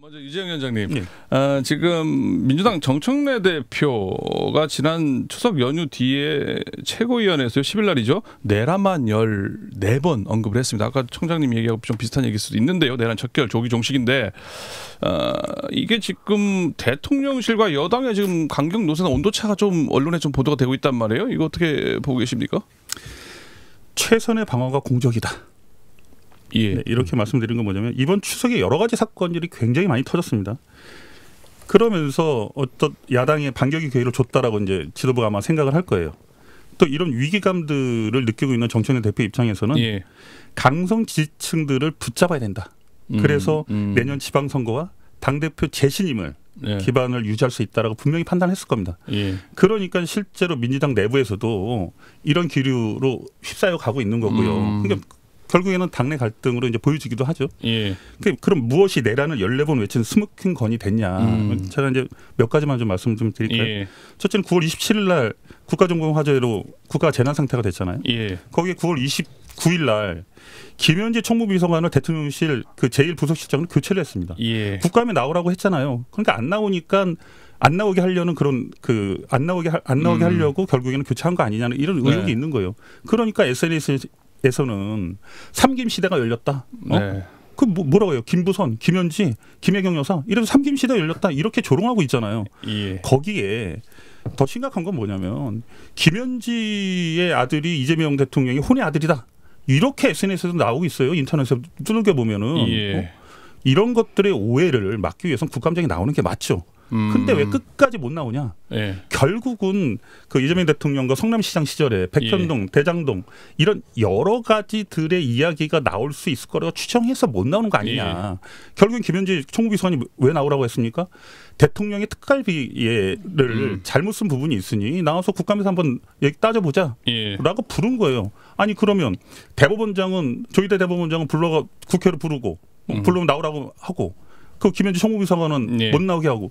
먼저 유재영 위원장님, 네. 지금 민주당 정청래 대표가 지난 추석 연휴 뒤에 최고위원회에서 10일 날이죠. 내란만 14번 언급을 했습니다. 아까 청장님 얘기하고 좀 비슷한 얘기일 수도 있는데요. 내란 척결 조기 종식인데 이게 지금 대통령실과 여당의 지금 강경 노선의 온도차가 좀 언론에 좀 보도가 되고 있단 말이에요. 이거 어떻게 보고 계십니까? 최선의 방어가 공적이다. 예. 네, 이렇게 말씀드린 건 뭐냐면 이번 추석에 여러 가지 사건들이 굉장히 많이 터졌습니다. 그러면서 어떤 야당의 반격의 기회를 줬다라고 이제 지도부가 아마 생각을 할 거예요. 또 이런 위기감들을 느끼고 있는 정청래 대표 입장에서는 예. 강성 지지층들을 붙잡아야 된다. 그래서 내년 지방선거와 당대표 재신임을 예. 기반을 유지할 수 있다라고 분명히 판단했을 겁니다. 예. 그러니까 실제로 민주당 내부에서도 이런 기류로 휩싸여 가고 있는 거고요. 그러니까 결국에는 당내 갈등으로 이제 보여지기도 하죠. 예. 그럼 무엇이 내란을 14번 외친 스모킹 건이 됐냐. 제가 이제 몇 가지만 좀 말씀 좀 드릴까요? 예. 첫째는 9월 27일 날 국가정보원 화재로 국가가 재난 상태가 됐잖아요. 예. 거기에 9월 29일 날 김현지 총무비서관을 대통령실 그 제1부속실장으로 교체를 했습니다. 예. 국감에 나오라고 했잖아요. 그러니까 안 나오니까 안 나오게 하려는 그런 안 나오게 하려고 결국에는 교체한 거 아니냐는 이런 의혹이 네. 있는 거예요. 그러니까 SNS에서는 삼김 시대가 열렸다. 네. 그 뭐라고 해요? 김부선, 김현지, 김혜경 여사 이래서 삼김 시대가 열렸다 이렇게 조롱하고 있잖아요. 예. 거기에 더 심각한 건 뭐냐면 김현지의 아들이 이재명 대통령의 혼의 아들이다. 이렇게 SNS에서 나오고 있어요. 인터넷에 두들겨 보면은 예. 이런 것들의 오해를 막기 위해서는 국감장에 나오는 게 맞죠. 근데 왜 끝까지 못 나오냐? 예. 결국은 그 이재명 대통령과 성남시장 시절에 백현동, 대장동 이런 여러 가지들의 이야기가 나올 수 있을 거라고 추정해서 못 나오는 거 아니냐. 결국은 김현지 총무비서관이 왜 나오라고 했습니까? 대통령의 특갈비를 잘못 쓴 부분이 있으니 나와서 국감에서 한번 얘기 따져보자 라고 부른 거예요. 아니 그러면 대법원장은 조희대 대법원장은 불러가 국회로 부르고 불러면 나오라고 하고 그 김현지 총무비서관은 못 나오게 하고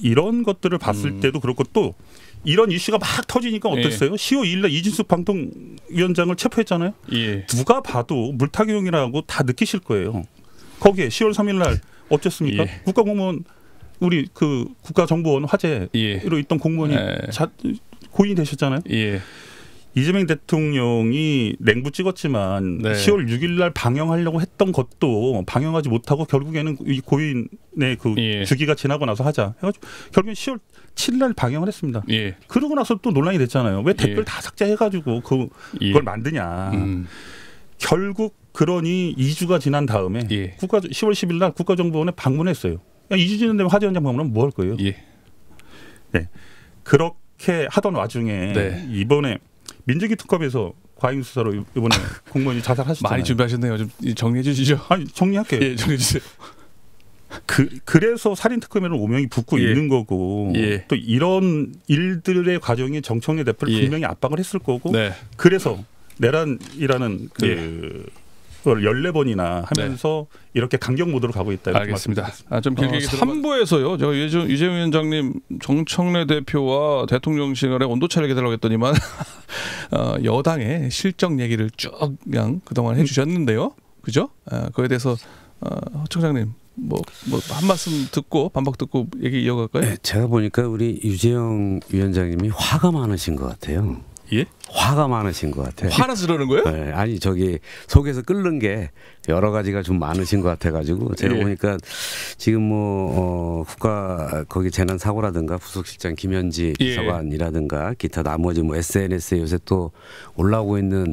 이런 것들을 봤을 때도 그렇고 또 이런 이슈가 막 터지니까 어땠어요? 10월 2일 날 이진숙 방통위원장을 체포했잖아요. 예. 누가 봐도 물타기용이라고 다 느끼실 거예요. 거기에 10월 3일 날 어쨌습니까? 예. 국가공무원 우리 그 국가정보원 화재로 있던 공무원이 고인이 되셨잖아요. 예. 이재명 대통령이 냉부 찍었지만 네. 10월 6일 날 방영하려고 했던 것도 방영하지 못하고 결국에는 이 고인의 그 주기가 지나고 나서 하자 해가지고 결국엔 10월 7일 날 방영을 했습니다. 예. 그러고 나서 또 논란이 됐잖아요. 왜 댓글 다 삭제해가지고 그걸 만드냐. 결국 그러니 2주가 지난 다음에 10월 10일 날 국가정보원에 방문했어요. 2주 지난 다음에 화재 현장 방문하면 뭐 할 거예요? 네. 그렇게 하던 와중에 이번에 민주기 특검에서 과잉 수사로 이번에 공무원이 자살하셨잖아요. 많이 준비하셨네요. 좀 정리해 주시죠. 아니 정리할게요. 예, 정리해 주세요. 그래서 살인 특검에는 오명이 붙고 있는 거고 또 이런 일들의 과정이 정청래 대표를 분명히 압박을 했을 거고 그래서 내란이라는 그걸 14번이나 하면서 이렇게 강경 모드로 가고 있다. 알겠습니다. 좀 길게 3부에서요. 제가 유재영 위원장님 정청래 대표와 대통령실 간의 온도차를 얘기하려고 했더니만 여당의 실적 얘기를 쭉 그냥 그동안 해주셨는데요. 그죠? 그거에 대해서 허 청장님 뭐 한 말씀 듣고 반박 듣고 얘기 이어갈까요? 네, 제가 보니까 우리 유재영 위원장님이 화가 많으신 것 같아요. 예? 화가 많으신 것 같아요. 화나서 그러는 거예요? 네, 아니 저기 속에서 끓는 게 여러 가지가 좀 많으신 것 같아가지고 제가 보니까 지금 뭐 국가 거기 재난 사고라든가 부속실장 김현지 비서관이라든가 기타 나머지 뭐 SNS에 요새 또 올라오고 있는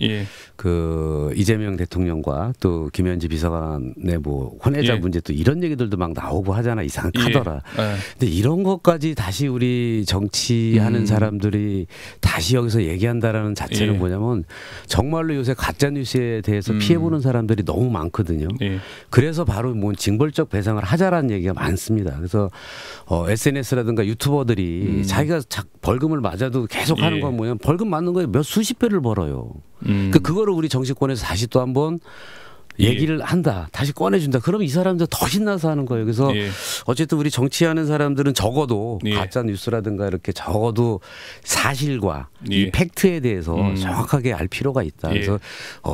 그 이재명 대통령과 또 김현지 비서관의 뭐 혼외자 문제 또 이런 얘기들도 막 나오고 하잖아. 이상하더라. 근데 이런 것까지 다시 우리 정치하는 사람들이 다시 여기서 얘기한다라는 자체는 뭐냐면 정말로 요새 가짜 뉴스에 대해서 피해보는 사람들이 너무 많거든요. 그래서 바로 뭐 징벌적 배상을 하자라는 얘기가 많습니다. 그래서 SNS라든가 유튜버들이 자기가 벌금을 맞아도 계속 하는 건 뭐냐면 벌금 맞는 거에 몇 수십 배를 벌어요. 그거를 우리 정치권에서 다시 또 한번 얘기를 한다. 다시 꺼내준다. 그럼 이 사람들 더 신나서 하는 거예요. 그래서 어쨌든 우리 정치하는 사람들은 적어도 가짜 뉴스라든가 이렇게 적어도 사실과 이 팩트에 대해서 정확하게 알 필요가 있다. 그래서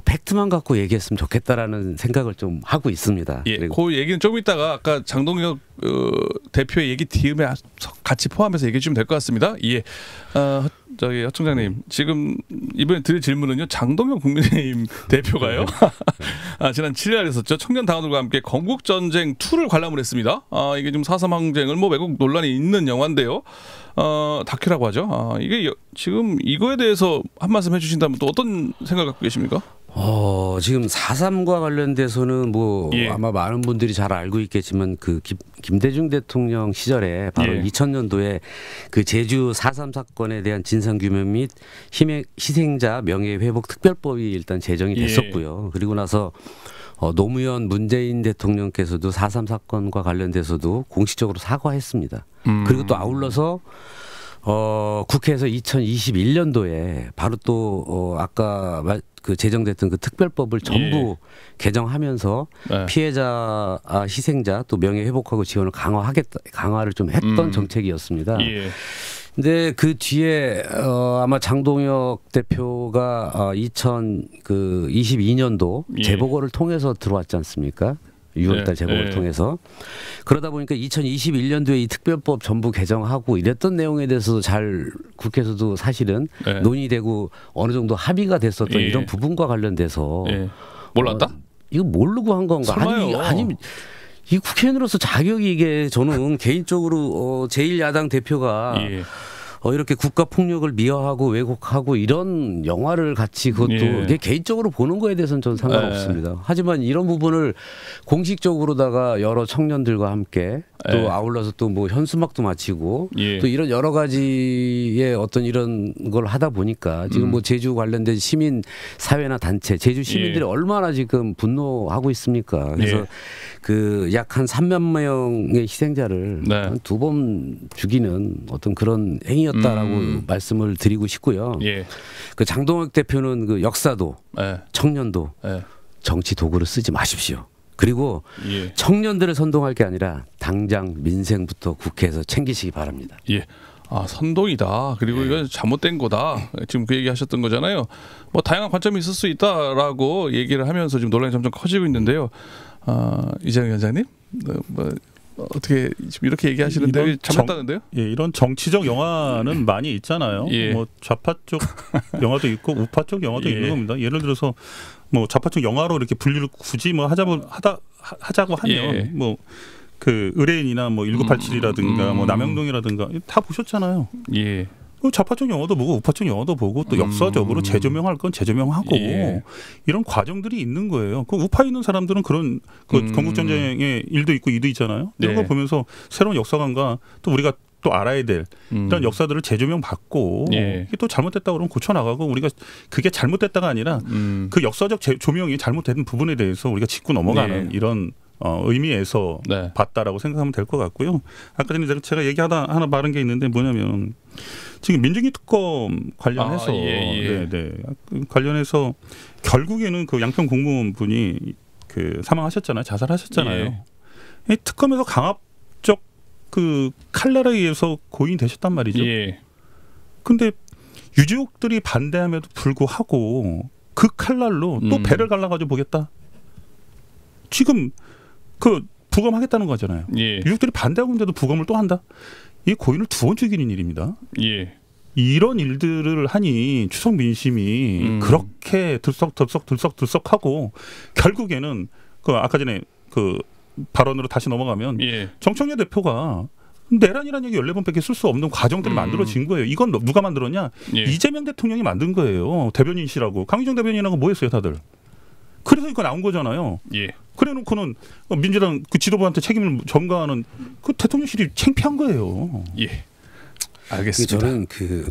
팩트만 갖고 얘기했으면 좋겠다라는 생각을 좀 하고 있습니다. 그 얘기는 좀 이따가 아까 장동혁 대표의 얘기 뒤에 같이 포함해서 얘기해 주시면 될 것 같습니다. 저기 하 총장님, 지금 이번에 드릴 질문은요, 장동혁 국민의힘 대표가요. 지난 7일에 있었죠. 청년 당원들과 함께 건국전쟁 2를 관람을 했습니다. 이게 지금 4.3 항쟁을 왜곡 논란이 있는 영화인데요. 다큐라고 하죠. 이게 지금 이거에 대해서 한 말씀 해주신다면 또 어떤 생각 갖고 계십니까? 지금 4.3과 관련돼서는 아마 많은 분들이 잘 알고 있겠지만 그 김대중 대통령 시절에 바로 2000년도에 그 제주 4.3 사건에 대한 진상규명 및 희생자 명예회복 특별법이 일단 제정이 됐었고요. 그리고 나서 노무현 문재인 대통령께서도 4.3 사건과 관련돼서도 공식적으로 사과했습니다. 그리고 또 아울러서 국회에서 2021년도에 바로 또 아까 그 제정됐던 그 특별법을 전부 개정하면서 피해자, 희생자 또 명예회복하고 지원을 강화를 좀 했던 정책이었습니다. 근데 그 뒤에 아마 장동혁 대표가 2022년도 재보궐을 통해서 들어왔지 않습니까? 6월달 재보궐을 통해서. 그러다 보니까 2021년도에 이 특별법 전부 개정하고 이랬던 내용에 대해서도 잘 국회에서도 사실은 논의되고 어느 정도 합의가 됐었던 이런 부분과 관련돼서 몰랐다? 이거 모르고 한 건가? 아니면 이 국회의원으로서 자격이 이게 저는 개인적으로 제1야당 대표가 이렇게 국가 폭력을 미화하고 왜곡하고 이런 영화를 같이 그것도 개인적으로 보는 거에 대해서는 저는 상관없습니다. 하지만 이런 부분을 공식적으로다가 여러 청년들과 함께 또 아울러서 또 현수막도 마치고 또 이런 여러 가지의 어떤 이런 걸 하다 보니까 지금 제주 관련된 시민 사회나 단체, 제주 시민들이 얼마나 지금 분노하고 있습니까? 그래서 그 약 한 3만 명의 희생자를 한 2번 죽이는 어떤 그런 행위였다라고 말씀을 드리고 싶고요. 그 장동혁 대표는 그 역사도 청년도 정치 도구로 쓰지 마십시오. 그리고 청년들을 선동할 게 아니라 당장 민생부터 국회에서 챙기시기 바랍니다. 선동이다. 그리고 이건 잘못된 거다. 지금 그 얘기하셨던 거잖아요. 다양한 관점이 있을 수 있다라고 얘기를 하면서 지금 논란이 점점 커지고 있는데요. 이재명 위원장님, 어떻게 지금 이렇게 얘기하시는데 잘못다는데요? 이런 정치적 영화는 많이 있잖아요. 좌파 쪽 영화도 있고 우파 쪽 영화도 있는 겁니다. 예를 들어서 좌파 쪽 영화로 이렇게 분류를 굳이 하자고 하면 그 의뢰인이나 1987이라든가 남영동이라든가 다 보셨잖아요. 좌파적 영화도 보고 우파적 영화도 보고 또 역사적으로 재조명할 건 재조명하고 이런 과정들이 있는 거예요. 그 우파에 있는 사람들은 그런 그 건국전쟁의 일도 있고 이도 있잖아요. 이런 거 보면서 새로운 역사관과 또 우리가 또 알아야 될 이런 역사들을 재조명 받고 이게 또 잘못됐다 그러면 고쳐나가고 우리가 그게 잘못됐다가 아니라 그 역사적 조명이 잘못된 부분에 대해서 우리가 짚고 넘어가는 이런 의미에서 봤다라고 생각하면 될 것 같고요. 아까 전에 제가 얘기하다 하나 말한 게 있는데 뭐냐면 지금 민중기 특검 관련해서 관련해서 결국에는 그 양평 공무원분이 그 사망하셨잖아요. 자살하셨잖아요. 이 특검에서 강압적 그 칼날에 의해서 고인이 되셨단 말이죠. 근데 유족들이 반대함에도 불구하고 그 칼날로 또 배를 갈라가지고 보겠다. 지금 그 부검하겠다는 거잖아요. 유족들이 반대하고 있는데도 부검을 또 한다. 이 고인을 2번 죽이는 일입니다. 이런 일들을 하니 추석 민심이 그렇게 들썩하고 결국에는 그 아까 전에 그 발언으로 다시 넘어가면 정청래 대표가 내란이라는 얘기 14번밖에 쓸 수 없는 과정들이 만들어진 거예요. 이건 누가 만들었냐? 이재명 대통령이 만든 거예요. 대변인실하고 강희정 대변인하고 뭐 했어요 다들. 그래서 이거 나온 거잖아요. 그래놓고는 민주당 그 지도부한테 책임을 전가하는 그 대통령실이 창피한 거예요. 알겠습니다. 저는 그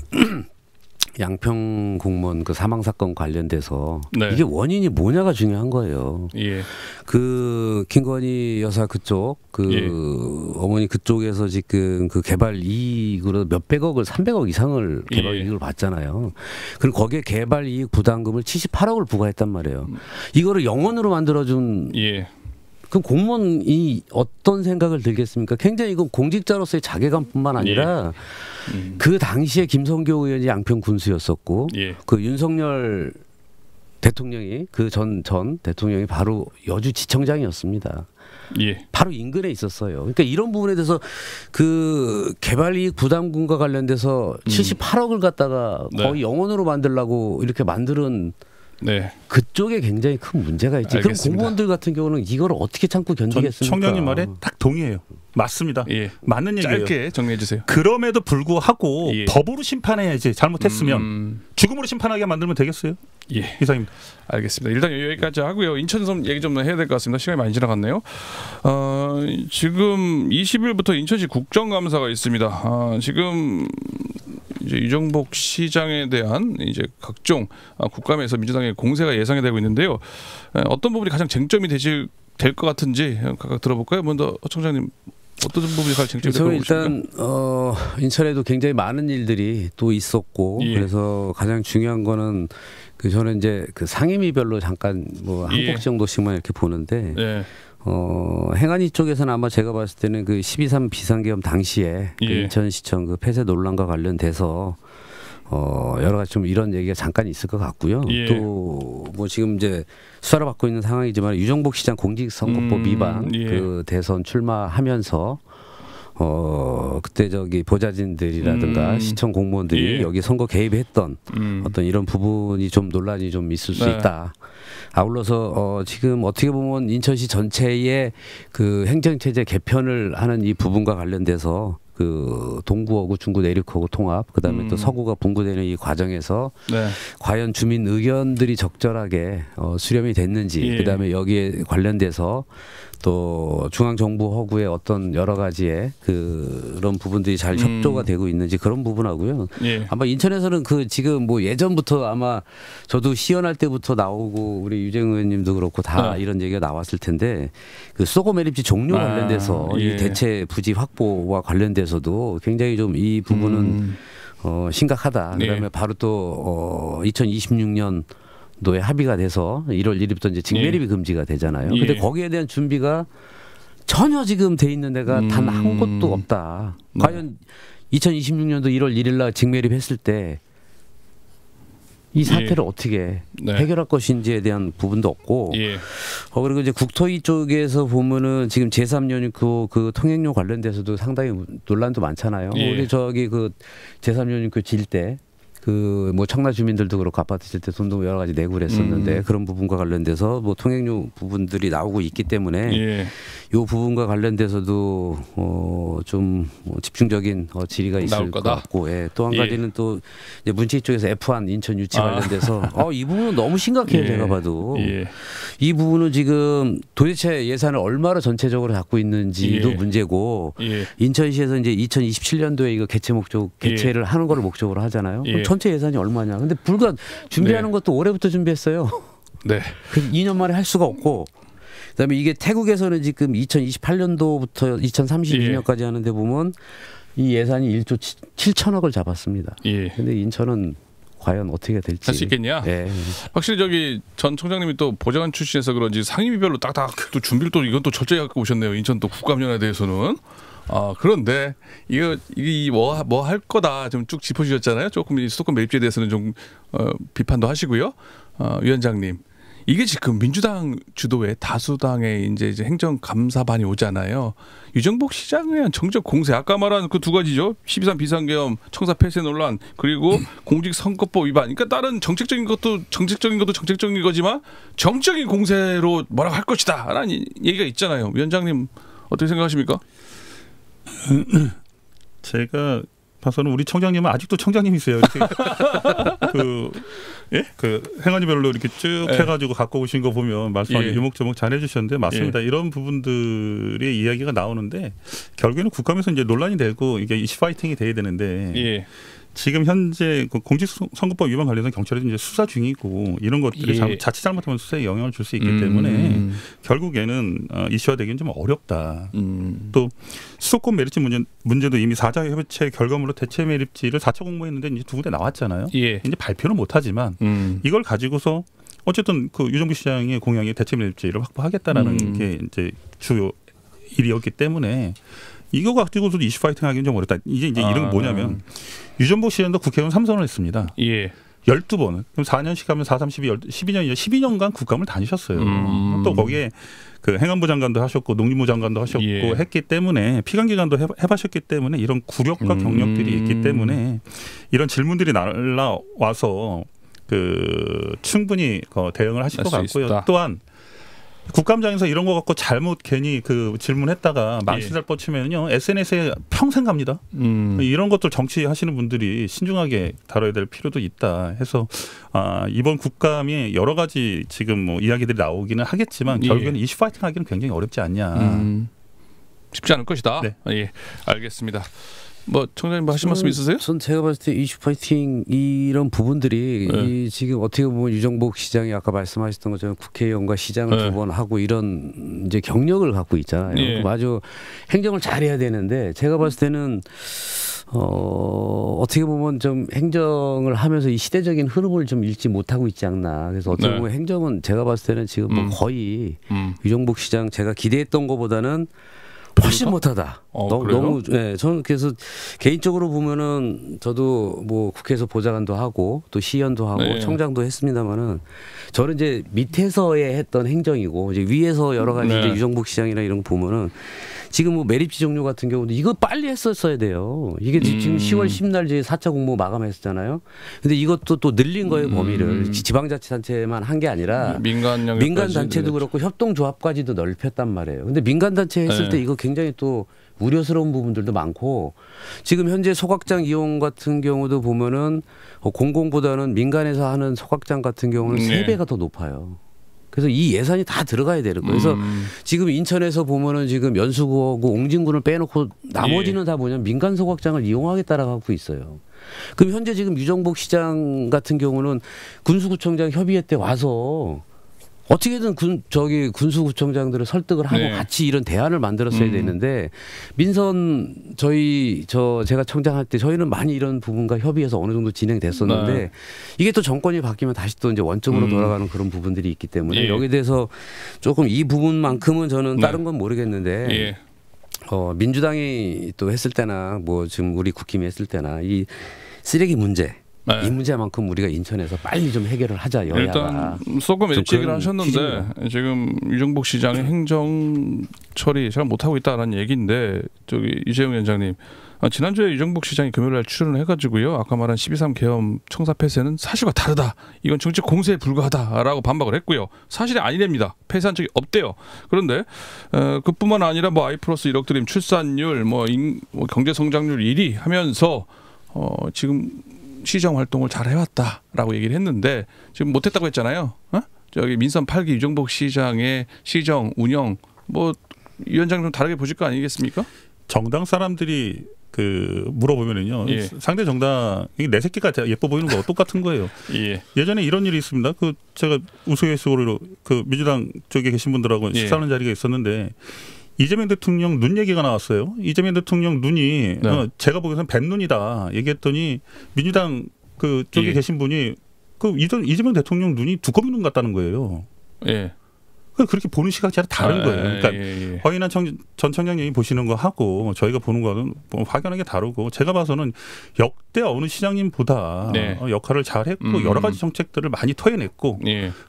양평 공무원 그 사망 사건 관련돼서 이게 원인이 뭐냐가 중요한 거예요. 그 김건희 여사 그쪽 그 어머니 그쪽에서 지금 그 개발 이익으로 몇백억을 300억 이상을 개발 예. 이익을 받잖아요. 그리고 거기에 개발 이익 부담금을 78억을 부과했단 말이에요. 이거를 영원으로 만들어준 예. 그럼 공무원이 어떤 생각을 들겠습니까? 굉장히 이건 공직자로서의 자괴감뿐만 아니라 그 당시에 김성교 의원이 양평 군수였었고 예. 그 윤석열 대통령이 그 전 대통령이 바로 여주지청장이었습니다. 예. 바로 인근에 있었어요. 그러니까 이런 부분에 대해서 그 개발이익 부담금과 관련돼서 78억을 갖다가 네. 거의 영원으로 만들려고 이렇게 만드는 네. 그쪽에 굉장히 큰 문제가 있지. 그럼 알겠습니다. 공무원들 같은 경우는 이걸 어떻게 참고 전 견디겠습니까? 청장님 말에 딱 동의해요. 맞습니다. 예. 맞는 얘기예요. 짧게 정리해 주세요. 그럼에도 불구하고 예. 법으로 심판해야지. 잘못했으면 죽음으로 심판하게 만들면 되겠어요? 예. 이상입니다. 알겠습니다. 일단 여기까지 하고요. 인천섬 얘기 좀 해야 될 것 같습니다. 시간이 많이 지나갔네요. 지금 20일부터 인천시 국정감사가 있습니다. 지금 이제 유정복 시장에 대한 이제 각종 국감에서 민주당의 공세가 예상이 되고 있는데요. 어떤 부분이 가장 쟁점이 될 것 같은지 각각 들어볼까요? 먼저 청장님 어떤 부분이 가장 쟁점이 될 것 같습니까? 저는 일단 인천에도 굉장히 많은 일들이 또 있었고 예. 그래서 가장 중요한 거는 그 저는 이제 그 상임위별로 잠깐 뭐 한 예. 곡 정도씩만 이렇게 보는데 네. 행안위 쪽에서는 아마 제가 봤을 때는 그 12.3 비상계엄 당시에 그 예. 인천시청 그 폐쇄 논란과 관련돼서 여러 가지 좀 이런 얘기가 잠깐 있을 것 같고요. 예. 또 뭐 지금 이제 수사를 받고 있는 상황이지만 유정복 시장 공직선거법 위반 예. 그 대선 출마하면서 그때 저기 보좌진들이라든가 시청 공무원들이 예. 여기 선거 개입했던 어떤 이런 부분이 좀 논란이 좀 있을 수 네. 있다. 아울러서 지금 어떻게 보면 인천시 전체의 그 행정체제 개편을 하는 이 부분과 관련돼서 그 동구하고 중구 내륙하고 통합 그다음에 또 서구가 분구되는 이 과정에서 네. 과연 주민 의견들이 적절하게 수렴이 됐는지 예. 그다음에 여기에 관련돼서 또 중앙정부 허구의 어떤 여러 가지의 그런 부분들이 잘 협조가 되고 있는지 그런 부분하고요. 예. 아마 인천에서는 그 지금 뭐 예전부터 아마 저도 시연할 때부터 나오고 우리 유재ং 의원님도 그렇고 다 이런 얘기가 나왔을 텐데 그 수도권 매립지 종료 관련돼서 예. 이 대체 부지 확보와 관련돼서도 굉장히 좀 이 부분은 심각하다. 그다음에 예. 바로 또 2026년 도에 합의가 돼서 1월 1일부터 이제 직매립이 금지가 되잖아요. 예. 근데 거기에 대한 준비가 전혀 지금 돼 있는 데가 단 한 곳도 없다. 과연 2026년도 1월 1일 날 직매립했을 때 이 사태를 어떻게 네. 해결할 것인지에 대한 부분도 없고 예. 그리고 이제 국토위 쪽에서 보면은 지금 제3연휴 그 통행료 관련돼서도 상당히 논란도 많잖아요. 예. 우리 저기 그 제3연휴 그 질 때 그 뭐 청라 주민들도 그렇고 아파트 질 때 돈도 여러 가지 내고 그랬었는데 그런 부분과 관련돼서 뭐 통행료 부분들이 나오고 있기 때문에 예. 이 부분과 관련돼서도 좀 집중적인 질의가 있을 나올 것 거다. 같고 또 한 예. 가지는 또 이제 문체위 쪽에서 F1 인천 유치 관련돼서 이 부분은 너무 심각해요. 예. 제가 봐도 예. 이 부분은 지금 도대체 예산을 얼마로 전체적으로 잡고 있는지도 예. 문제고 예. 인천시에서 이제 2027년도에 이거 개최를 하는 거를 목적으로 하잖아요. 예. 그럼 전체 예산이 얼마냐? 근데 불과 준비하는 네. 것도 올해부터 준비했어요. 네. 그 2년 만에 할 수가 없고 그다음에 이게 태국에서는 지금 2028년도부터 2032년까지 예. 하는데 보면 이 예산이 1조 7천억을 잡았습니다. 예. 근데 인천은 과연 어떻게 될지 할 수 있겠냐? 예. 확실히 저기 전 총장님이 또 보좌관 출신에서 그런지 상임위별로 딱딱 또 준비를 또 이건 또 철저히 갖고 오셨네요. 인천 또 국감연에 대해서는. 그런데 이거 뭐 할 거다 좀 쭉 짚어주셨잖아요. 조금 이 수도권 매입지에 대해서는 좀 비판도 하시고요. 위원장님, 이게 지금 민주당 주도의 다수당의 이제 행정감사반이 오잖아요. 유정복 시장에 대한 정적 공세, 아까 말한 그 두 가지죠. 12.3 비상계엄, 청사 폐쇄 논란, 그리고 공직선거법 위반. 그러니까 다른 정책적인 것도 정책적인 거지만 정적인 공세로 뭐라고 할 것이다라는 얘기가 있잖아요. 위원장님 어떻게 생각하십니까? 제가 봐서는 우리 청장님은 아직도 청장님이세요. 이렇게 그 행안위별로 이렇게 쭉 예. 해가지고 갖고 오신 거 보면 말씀 예. 유목조목 잘해주셨는데 맞습니다. 이런 부분들의 이야기가 나오는데 결국에는 국감에서 이제 논란이 되고 이게 이슈 파이팅이 돼야 되는데 예. 지금 현재 그 공직선거법 위반 관련해서 경찰이 이제 수사 중이고 이런 것들이 예. 자칫 잘못하면 수사에 영향을 줄 수 있기 때문에 결국에는 이슈화되기는 좀 어렵다. 또 수도권 매립지 문제도 이미 4자 협의체 결과물로 대체 매립지를 4차 공모했는데 이제 두 군데 나왔잖아요. 예. 이제 발표는 못하지만 이걸 가지고서 어쨌든 그 유정부 시장의 공약이 대체 매립지를 확보하겠다라는 게 이제 주요 일이었기 때문에 이거 가지고서도 이슈 파이팅 하기는 좀 어렵다. 이제 이런 게 뭐냐면 유정부 시장도 국회의원 3선을 했습니다. 예. 12번. 그럼 4년씩 하면 4, 3, 12년이죠. 12년간 국감을 다니셨어요. 또 거기에 그 행안부 장관도 하셨고 농림부 장관도 하셨고 예. 했기 때문에 피감기관도 해보셨기 때문에 이런 구력과 경력들이 있기 때문에 이런 질문들이 날라와서 그 충분히 대응을 하실 것 같고요. 있다. 또한 국감장에서 이런 거 갖고 잘못 괜히 그 질문했다가 망신살 뻗치면요 SNS에 평생 갑니다. 이런 것들 정치하시는 분들이 신중하게 다뤄야 될 필요도 있다 해서 이번 국감에 여러 가지 지금 뭐 이야기들이 나오기는 하겠지만 결국에는 이슈 파이팅하기는 굉장히 어렵지 않냐. 쉽지 않을 것이다. 네. 예, 알겠습니다. 뭐 청장님 뭐 하실 말씀 있으세요? 전 제가 봤을 때 이슈 파이팅 이런 부분들이 이 지금 어떻게 보면 유정복 시장이 아까 말씀하셨던 것처럼 국회의원과 시장을 두 번 하고 이런 이제 경력을 갖고 있잖아요. 예. 아주 행정을 잘해야 되는데 제가 봤을 때는 어떻게 보면 좀 행정을 하면서 이 시대적인 흐름을 좀 읽지 못하고 있지 않나. 그래서 어떻게 보면 행정은 제가 봤을 때는 지금 뭐 거의 유정복 시장 제가 기대했던 것보다는 훨씬 못하다. 너무 네, 저는 그래서 개인적으로 보면은 저도 뭐 국회에서 보좌관도 하고 또 시의원도 하고 네. 청장도 했습니다만은 저는 이제 밑에서의 했던 행정이고 이제 위에서 여러 가지 이제 유정복 시장이나 이런 거 보면은 지금 뭐 매립지 종료 같은 경우도 이거 빨리 했었어야 돼요. 이게 지금 10월 10날 이제 4차 공모 마감했었잖아요. 근데 이것도 또 늘린 거예요 범위를 지방자치단체만 한 게 아니라 민간 단체도 그렇고 협동조합까지도 넓혔단 말이에요. 근데 민간 단체 했을 때 이거 굉장히 또 우려스러운 부분들도 많고 지금 현재 소각장 이용 같은 경우도 보면은 공공보다는 민간에서 하는 소각장 같은 경우는 3배가 더 높아요. 그래서 이 예산이 다 들어가야 되는 거예요. 그래서 지금 인천에서 보면은 지금 연수구하고 옹진군을 빼놓고 나머지는 다 뭐냐면 민간 소각장을 이용하겠다라고 하고 있어요. 그럼 현재 지금 유정복 시장 같은 경우는 군수구청장 협의회 때 와서 어떻게든 군수구청장들을 설득을 하고 같이 이런 대안을 만들었어야 되는데 민선 제가 청장할 때 저희는 많이 이런 부분과 협의해서 어느 정도 진행됐었는데 이게 또 정권이 바뀌면 다시 또 이제 원점으로 돌아가는 그런 부분들이 있기 때문에 여기에 대해서 조금 이 부분만큼은 저는 다른 건 모르겠는데 민주당이 또 했을 때나 뭐 지금 우리 국힘이 했을 때나 이 쓰레기 문제 이 문제만큼 우리가 인천에서 빨리 좀 해결을 하자 여야가. 일단 수도권 매립지 얘기를 하셨는데 지금 유정복 시장의 행정 처리 잘 못하고 있다라는 얘기인데 저기 유재용 위원장님 지난주에 유정복 시장이 금요일날 출연을 해가지고요. 아까 말한 12.3 계엄 청사 폐쇄는 사실과 다르다. 이건 정치 공세에 불과하다라고 반박을 했고요. 사실이 아니랍니다. 폐쇄한 적이 없대요. 그런데 그뿐만 아니라 뭐 I+ 1억 드림 출산율 뭐 경제 성장률 1위 하면서 지금 시정 활동을 잘 해왔다라고 얘기를 했는데 지금 못했다고 했잖아요. 저기 민선 8기 유정복 시장의 시정 운영 뭐 위원장 좀 다르게 보실 거 아니겠습니까? 정당 사람들이 물어보면은요 상대 정당 내 새끼가 예뻐 보이는 거 똑같은 거예요. 예전에 이런 일이 있습니다. 제가 우스갯소리로 민주당 쪽에 계신 분들하고 식사하는 자리가 있었는데. 이재명 대통령 눈 얘기가 나왔어요. 이재명 대통령 눈이 제가 보기에는 뱃눈이다 얘기했더니 민주당 쪽에 계신 분이 이재명 대통령 눈이 두꺼비 눈 같다는 거예요. 그렇게 보는 시각이 다른 거예요. 그러니까 허인한 전 청장님이 보시는 거 하고 저희가 보는 거는 확연하게 다르고 제가 봐서는 역대 어느 시장님보다 역할을 잘했고 여러 가지 정책들을 많이 터해냈고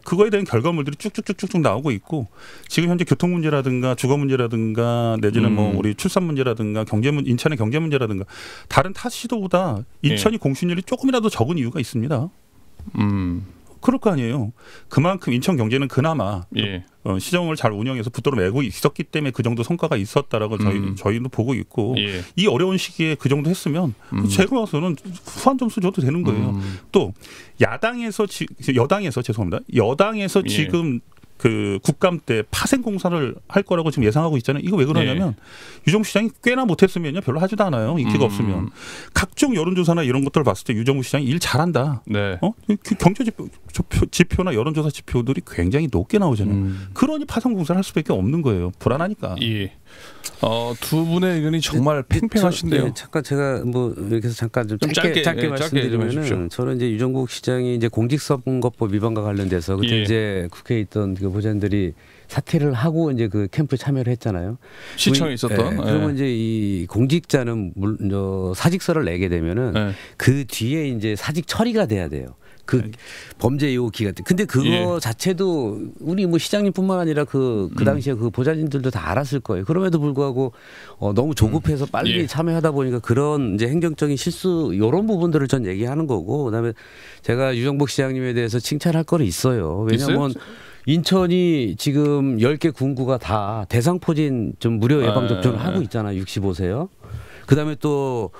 그거에 대한 결과물들이 쭉쭉쭉쭉 나오고 있고 지금 현재 교통 문제라든가 주거 문제라든가 내지는 뭐 우리 출산 문제라든가 인천의 경제 문제라든가 다른 타 시도보다 인천이 공실률이 조금이라도 적은 이유가 있습니다. 그럴 거 아니에요. 그만큼 인천 경제는 그나마 시정을 잘 운영해서 붙들어 매고 있었기 때문에 그 정도 성과가 있었다라고 저희도 보고 있고 이 어려운 시기에 그 정도 했으면 제가 봐서는 후한 점수 줘도 되는 거예요. 또 여당에서 지금 국감 때 파생 공사를 할 거라고 지금 예상하고 있잖아요. 이거 왜 그러냐면 유정부 시장이 꽤나 못했으면요 별로 하지도 않아요. 인기가 없으면 각종 여론조사나 이런 것들을 봤을 때 유정부 시장이 일 잘한다. 경제 지표나 여론조사 지표들이 굉장히 높게 나오잖아요. 그러니 파생 공사를 할 수밖에 없는 거예요. 불안하니까. 두 분의 의견이 정말 팽팽하신데요. 잠깐 제가 뭐 이렇게 해서 잠깐 좀 짧게 짧게 말씀드리면은 저는 이제 유정복 시장이 이제 공직선거법 위반과 관련돼서 그때 이제 국회에 있던 그 보좌관들이 사퇴를 하고 이제 그 캠프에 참여를 했잖아요. 시청에 있었던. 그러면 이제 이 공직자는 사직서를 내게 되면은 그 뒤에 이제 사직 처리가 돼야 돼요. 그 범죄 예고 기간 때. 근데 그거 자체도 우리 뭐 시장님뿐만 아니라 그 당시에 그 보좌진들도 다 알았을 거예요. 그럼에도 불구하고 너무 조급해서 빨리 참여하다 보니까 그런 이제 행정적인 실수 이런 부분들을 전 얘기하는 거고, 그다음에 제가 유정복 시장님에 대해서 칭찬할 거는 있어요. 왜냐하면 인천이 지금 10개 군구가 다 대상포진 좀 무료 예방 접종을 하고 있잖아요. 65세요. 그다음에 또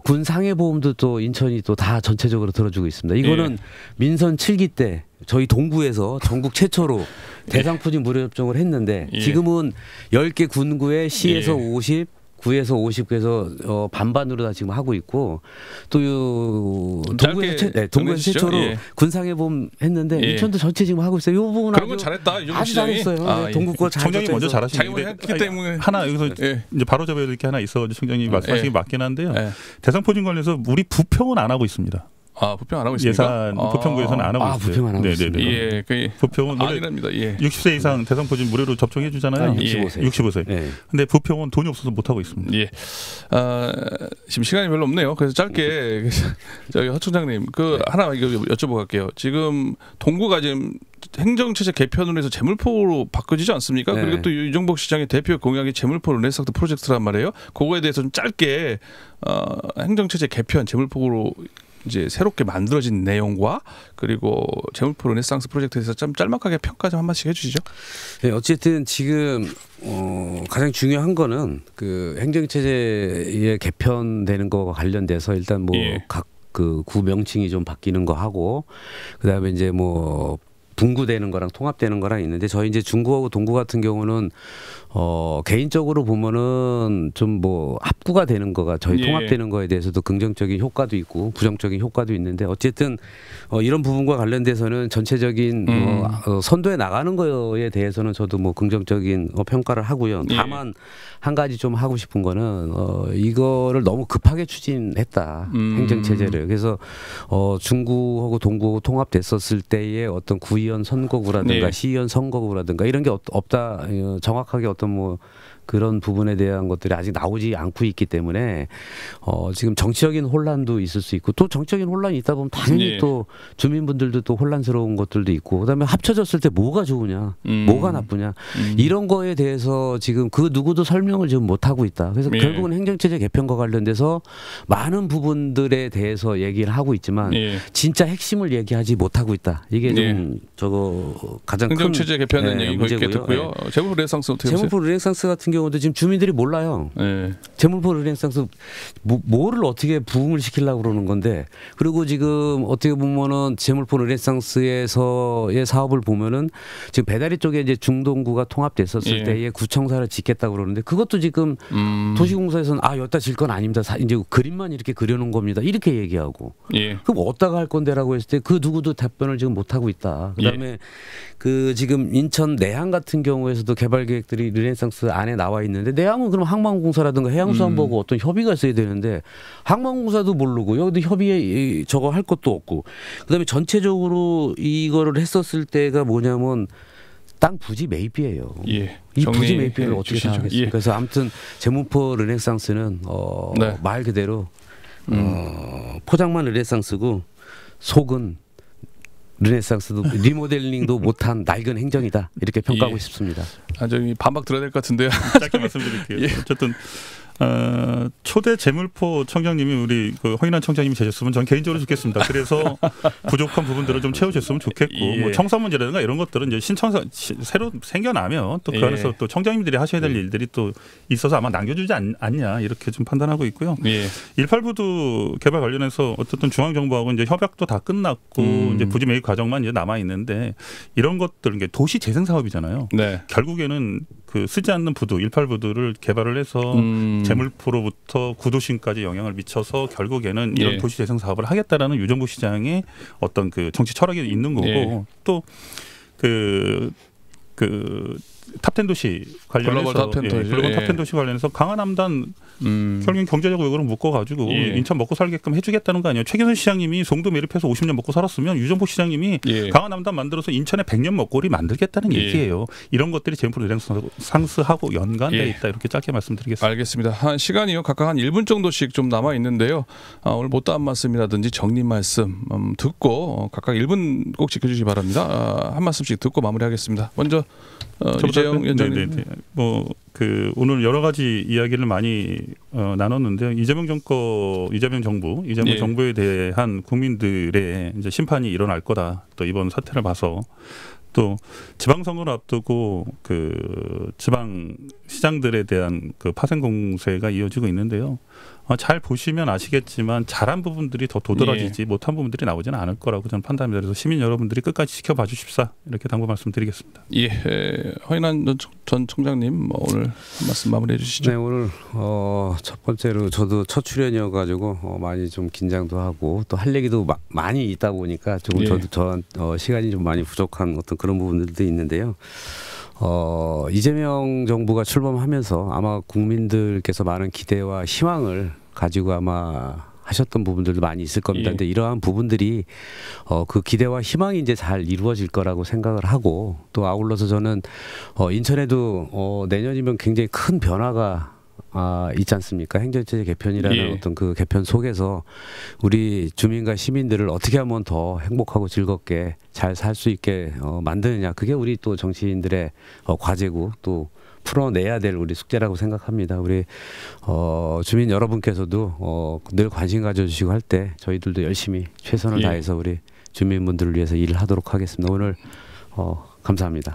군 상해보험도 또 인천이 또 다 전체적으로 들어주고 있습니다. 이거는 민선 7기 때 저희 동구에서 전국 최초로 대상포진 무료 접종을 했는데 지금은 10개 군구에 시에서 50, 구에서 50에서 반반으로 다 지금 하고 있고, 또 동구에서 최초로 군상해보험 했는데 인천도 전체 지금 하고 있어요. 이 부분 그런 건 잘했다. 아주 잘했어요. 동구 거 청장이 먼저 잘하시는데 했기 때문에 하나 여기서 이제 바로 잡아야 될 게 하나 있어. 청장님이 말씀하신 게 맞긴 한데요. 대상포진 관련해서 우리 부평은 안 하고 있습니다. 부평 안 하고 있습니까? 예산 부평구에서는 안 하고 있어요. 부평 안 하고 있습니다. 부평은 아니랍니다. 60세 이상 대상포진 무료로 접종해 주잖아요. 65세. 근데 부평은 돈이 없어서 못 하고 있습니다. 지금 시간이 별로 없네요. 그래서 짧게 저희 허 총장님 하나 여쭤보고 갈게요. 지금 동구가 지금 행정체제 개편으로 해서 재물포로 바꿔지지 않습니까? 그리고 또 유정복 시장의 대표 공약이 재물포 르네상스 프로젝트란 말이에요. 그거에 대해서 좀 짧게 행정체제 개편 재물포로 이제 새롭게 만들어진 내용과 그리고 재물포 르네상스 프로젝트에서 좀 짤막하게 평가 좀 한 번씩 해주시죠. 네, 어쨌든 지금 가장 중요한 거는 그 행정체제의 개편되는 거와 관련돼서 일단 뭐 각 그 구 명칭이 좀 바뀌는 거 하고, 그다음에 이제 뭐 분구되는 거랑 통합되는 거랑 있는데, 저희 이제 중구하고 동구 같은 경우는 개인적으로 보면은 좀 뭐 합구가 되는 거가 저희 통합되는 거에 대해서도 긍정적인 효과도 있고 부정적인 효과도 있는데, 어쨌든 이런 부분과 관련돼서는 전체적인 선도에 나가는 거에 대해서는 저도 뭐 긍정적인 평가를 하고요. 다만 한 가지 좀 하고 싶은 거는 이거를 너무 급하게 추진했다. 행정체제를. 그래서 중구하고 동구하고 통합됐었을 때의 어떤 구의원 선거구라든가 시의원 선거구라든가 이런 게 없다. 정확하게 어떤 뭐 그런 부분에 대한 것들이 아직 나오지 않고 있기 때문에 지금 정치적인 혼란도 있을 수 있고, 또 정치적인 혼란이 있다 보면 당연히 또 주민분들도 또 혼란스러운 것들도 있고, 그다음에 합쳐졌을 때 뭐가 좋으냐, 뭐가 나쁘냐, 이런 거에 대해서 지금 그 누구도 설명을 지금 못 하고 있다. 그래서 결국은 행정체제 개편과 관련돼서 많은 부분들에 대해서 얘기를 하고 있지만 진짜 핵심을 얘기하지 못하고 있다. 이게 좀 저거 가장 큰 행정체제 개편은 얘기 거기에 듣고요. 재물포 르네상스 어떻게 보세요? 재물포 르네상스 같은 경우도 지금 주민들이 몰라요. 재물포 르네상스 뭐를 어떻게 부흥을 시키려고 그러는 건데, 그리고 지금 어떻게 보면은 재물포 르네상스에서의 사업을 보면은 지금 배다리 쪽에 이제 중동구가 통합됐었을 때에 구청사를 짓겠다고 그러는데, 그것도 지금 도시공사에서는 여기다 질 건 아닙니다. 이제 그림만 이렇게 그려놓은 겁니다. 이렇게 얘기하고. 그럼 어디다가 할 건데라고 했을 때 그 누구도 답변을 지금 못 하고 있다. 그다음에 그 지금 인천 내항 같은 경우에서도 개발 계획들이 르네상스 안에 나와 있는데, 내항은 그럼 항만공사라든가 해양수산부하고 어떤 협의가 있어야 되는데 항만공사도 모르고 여기도 협의에 저거 할 것도 없고, 그다음에 전체적으로 이거를 했었을 때가 뭐냐면 땅 부지 매입이에요. 이 부지 매입비를 어떻게 다 하겠습니까? 그래서 아무튼 재물포 르네상스는 말 그대로 포장만 르네상스고 속은 르네상스도 리모델링도 못한 낡은 행정이다, 이렇게 평가하고 싶습니다. 저기 반박 들어야 될 것 같은데요. 짧게 말씀드릴게요. 어쨌든 초대 재물포 청장님이 우리 그 허인한 청장님이 되셨으면 전 개인적으로 좋겠습니다. 그래서 부족한 부분들을 좀 채워줬으면 좋겠고, 뭐 청사문제라든가 이런 것들은 이제 신청사 새로 생겨나면 또 그 안에서 또 청장님들이 하셔야 될 일들이 또 있어서 아마 남겨주지 않냐, 이렇게 좀 판단하고 있고요. 18부두 개발 관련해서 어쨌든 중앙정부하고 이제 협약도 다 끝났고 이제 부지 매입 과정만 이제 남아 있는데, 이런 것들 이게 도시 재생 사업이잖아요. 결국에는 그 쓰지 않는 부두 18부두를 개발을 해서 재물포로부터 구도심까지 영향을 미쳐서 결국에는 이런 도시 재생 사업을 하겠다라는 유정복 시장의 어떤 그 정치 철학이 있는 거고, 또 그 탑10 도시 관련해서 글로벌 탑10 도시. 글로벌 예. 탑10 도시 관련해서 강한남단 결국엔 경제적 의혹으로 묶어가지고 예. 인천 먹고 살게끔 해주겠다는 거 아니에요. 최경선 시장님이 송도 매립해서 50년 먹고 살았으면 유정복 시장님이 예. 강한남단 만들어서 인천에 100년 먹거리 만들겠다는 예. 얘기예요. 이런 것들이 젠프로 상스하고 연관돼 예. 있다 이렇게 짧게 말씀드리겠습니다. 알겠습니다. 한 시간이요. 각각 한 1분 정도씩 좀 남아 있는데요. 오늘 못다한 말씀이라든지 정리 말씀 듣고 각각 1분 꼭 지켜주시기 바랍니다. 한 말씀씩 듣고 마무리하겠습니다. 먼저 유재영 위원장님. 오늘 여러 가지 이야기를 많이 나눴는데요. 이재명 정부, 예. 정부에 대한 국민들의 이제 심판이 일어날 거다. 또 이번 사태를 봐서 또 지방선거를 앞두고 그 지방 시장들에 대한 그 파생 공세가 이어지고 있는데요. 잘 보시면 아시겠지만 잘한 부분들이 더 도드라지지 못한 부분들이 나오지는 않을 거라고 저는 판단합니다. 그래서 시민 여러분들이 끝까지 지켜봐 주십사 이렇게 당부 말씀드리겠습니다. 예, 허인한 전 총장님 오늘 한 말씀 마무리해 주시죠. 네, 오늘 첫 번째로 저도 첫 출연이어가지고 많이 좀 긴장도 하고 또 할 얘기도 많이 있다 보니까 조금 예. 저도 시간이 좀 많이 부족한 어떤 그런 부분들도 있는데요. 이재명 정부가 출범하면서 아마 국민들께서 많은 기대와 희망을 가지고 아마 하셨던 부분들도 많이 있을 겁니다. 예. 근데 이러한 부분들이 그 기대와 희망이 이제 잘 이루어질 거라고 생각을 하고 또 아울러서 저는 인천에도 내년이면 굉장히 큰 변화가 있지 않습니까? 행정체제 개편이라는 예. 어떤 그 개편 속에서 우리 주민과 시민들을 어떻게 하면 더 행복하고 즐겁게 잘 살 수 있게 만드느냐. 그게 우리 또 정치인들의 과제고 또 풀어내야 될 우리 숙제라고 생각합니다. 우리 주민 여러분께서도 늘 관심 가져주시고 할 때 저희들도 열심히 최선을 예. 다해서 우리 주민분들을 위해서 일을 하도록 하겠습니다. 오늘 감사합니다.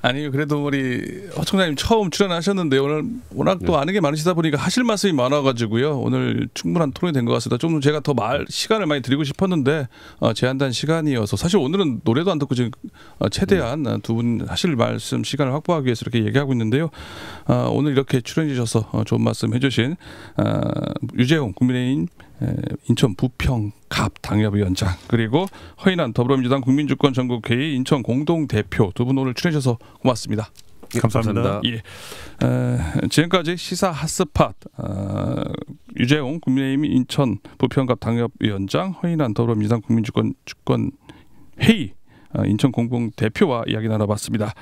아니 그래도 우리 허 총장님 처음 출연하셨는데 오늘 워낙 또 아는 게 많으시다 보니까 하실 말씀이 많아가지고요. 오늘 충분한 토론이 된 것 같습니다. 좀 제가 더 시간을 많이 드리고 싶었는데 제한된 시간이어서 사실 오늘은 노래도 안 듣고 지금 최대한 두 분 하실 말씀 시간을 확보하기 위해서 이렇게 얘기하고 있는데요. 오늘 이렇게 출연해 주셔서 좋은 말씀 해주신 유재홍 국민의힘 인천 부평갑 당협위원장 그리고 허인한 더불어민주당 국민주권전국회의 인천 공동대표 두 분 오늘 출연해 주셔서 고맙습니다. 감사합니다. 예. 지금까지 시사 핫스팟 유재홍 국민의힘 인천 부평갑 당협위원장 허인한 더불어민주당 국민주권회의 인천 공동대표와 이야기 나눠봤습니다.